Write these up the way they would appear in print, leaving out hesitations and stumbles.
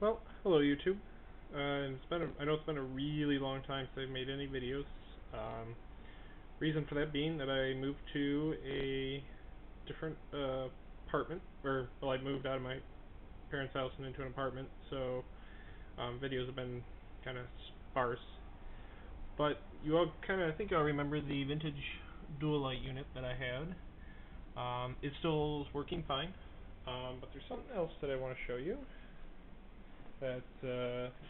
Well, hello YouTube. I know it's been a really long time since I've made any videos. Reason for that being that I moved to a different apartment, or well, I moved out of my parents' house and into an apartment, so videos have been kind of sparse. But you all I think y'all remember the vintage Dual Lite unit that I had. It still is working fine, but there's something else that I want to show you that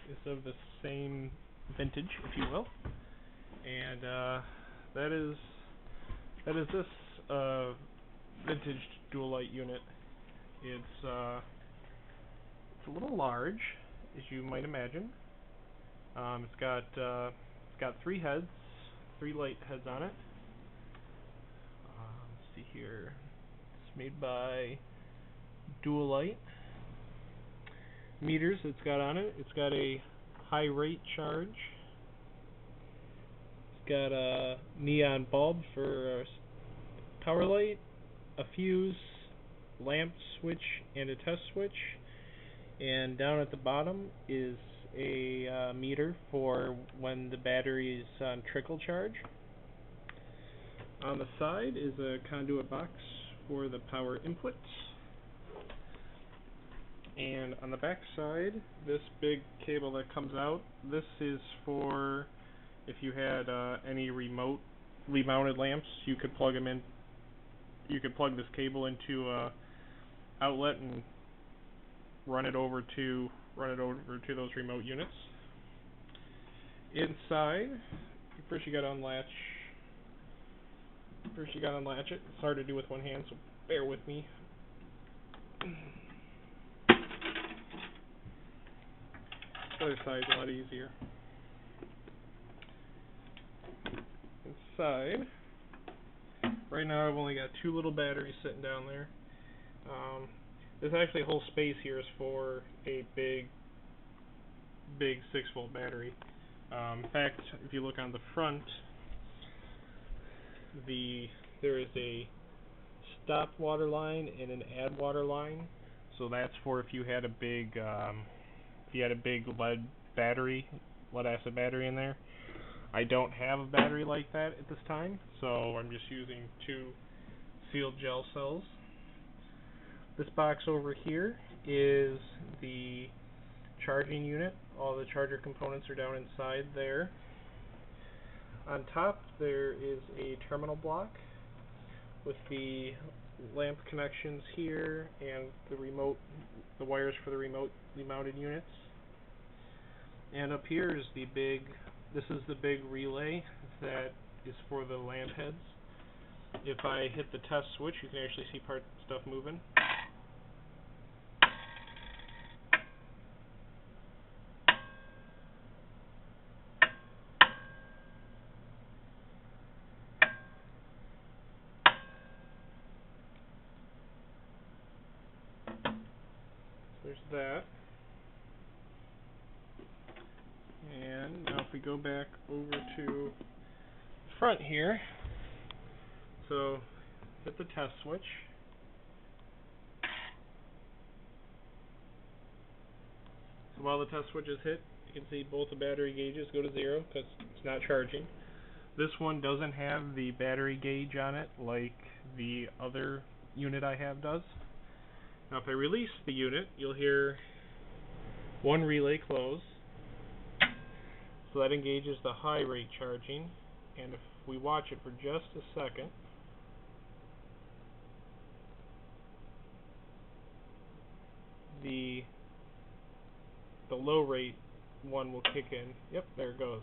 is of the same vintage, if you will, and that is this vintage Dual Lite unit. It's a little large, as you might imagine. It's got three light heads on it. Let's see here. It's made by Dual Lite. Meters it's got on it. It's got a high rate charge. It's got a neon bulb for a power light, a fuse, lamp switch, and a test switch. And down at the bottom is a meter for when the battery is on trickle charge. On the side is a conduit box for the power inputs. And on the back side, this big cable that comes out, this is for if you had any remotely mounted lamps, you could plug them in. You could plug this cable into a outlet and run it over to those remote units. Inside, first you got to unlatch it. It's hard to do with one hand, so bear with me. The other side's a lot easier. Inside, right now I've only got two little batteries sitting down there. There's actually a whole space here is for a big 6-volt battery. In fact, if you look on the front, there is a stop water line and an add water line. So that's for if you had a big lead acid battery in there. I don't have a battery like that at this time, so I'm just using two sealed gel cells. This box over here is the charging unit. All the charger components are down inside there. On top there is a terminal block with the lamp connections here and the wires for the remotely mounted units. And up here is the big relay that is for the lamp heads. If I hit the test switch, you can actually see stuff moving. There's that. And now if we go back over to the front here, so hit the test switch. So while the test switch is hit, you can see both the battery gauges go to 0 because it's not charging. This one doesn't have the battery gauge on it like the other unit I have does. Now if I release the unit, you'll hear one relay close. So that engages the high rate charging, and if we watch it for just a second, the low rate one will kick in. Yep, there it goes.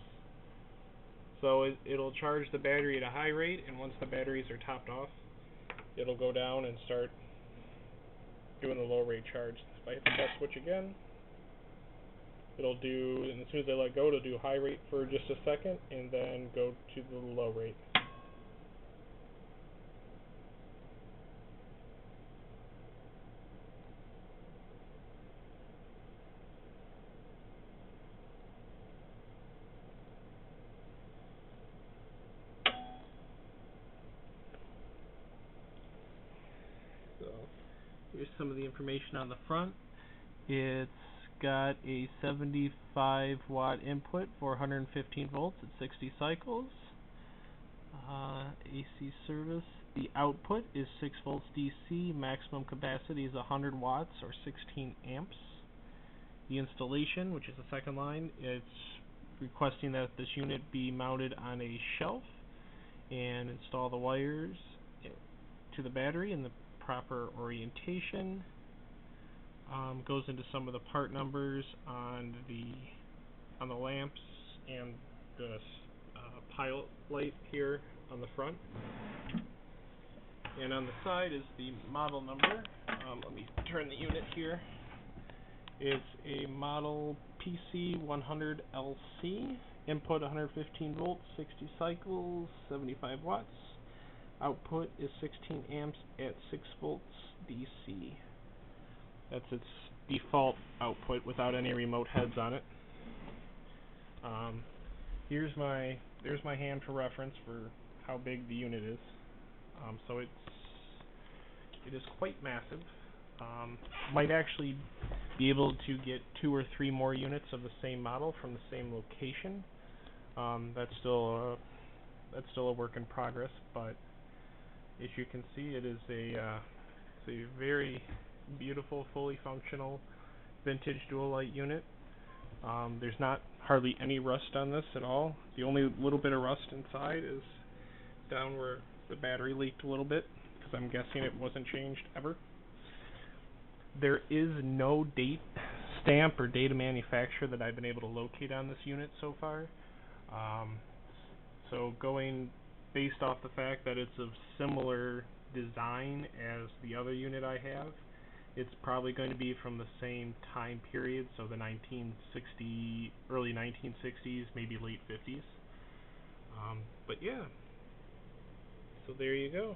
So it'll charge the battery at a high rate, and once the batteries are topped off, it'll go down and start doing the low rate charge. If I hit the test switch again, it'll do, and as soon as I let go, it'll do high rate for just a second, and then go to the low rate. So here's some of the information on the front. It's got a 75 watt input for 115 volts at 60 cycles. AC service. The output is 6 volts DC. Maximum capacity is 100 watts or 16 amps. The installation, which is the second line, it's requesting that this unit be mounted on a shelf and install the wires to the battery in the proper orientation. Goes into some of the part numbers on the lamps and the pilot light here on the front. And on the side is the model number. Let me turn the unit here. It's a model PC-100-LC. Input 115 volts, 60 cycles, 75 watts. Output is 16 amps at 6 volts DC. That's its default output without any remote heads on it. There's my hand for reference for how big the unit is. So it is quite massive. Might actually be able to get 2 or 3 more units of the same model from the same location. That's still a work in progress, but as you can see, it is a very beautiful, fully functional vintage Dual Lite unit. There's not hardly any rust on this at all. The only little bit of rust inside is down where the battery leaked a little bit, because I'm guessing it wasn't changed ever. There is no date stamp or date of manufacture that I've been able to locate on this unit so far. So going based off the fact that it's of similar design as the other unit I have, it's probably going to be from the same time period, so the early 1960s, maybe late 50s. But yeah, so there you go.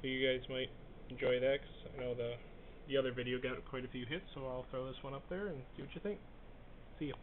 So you guys might enjoy that, 'cause I know the other video got quite a few hits, so I'll throw this one up there and see what you think. See ya.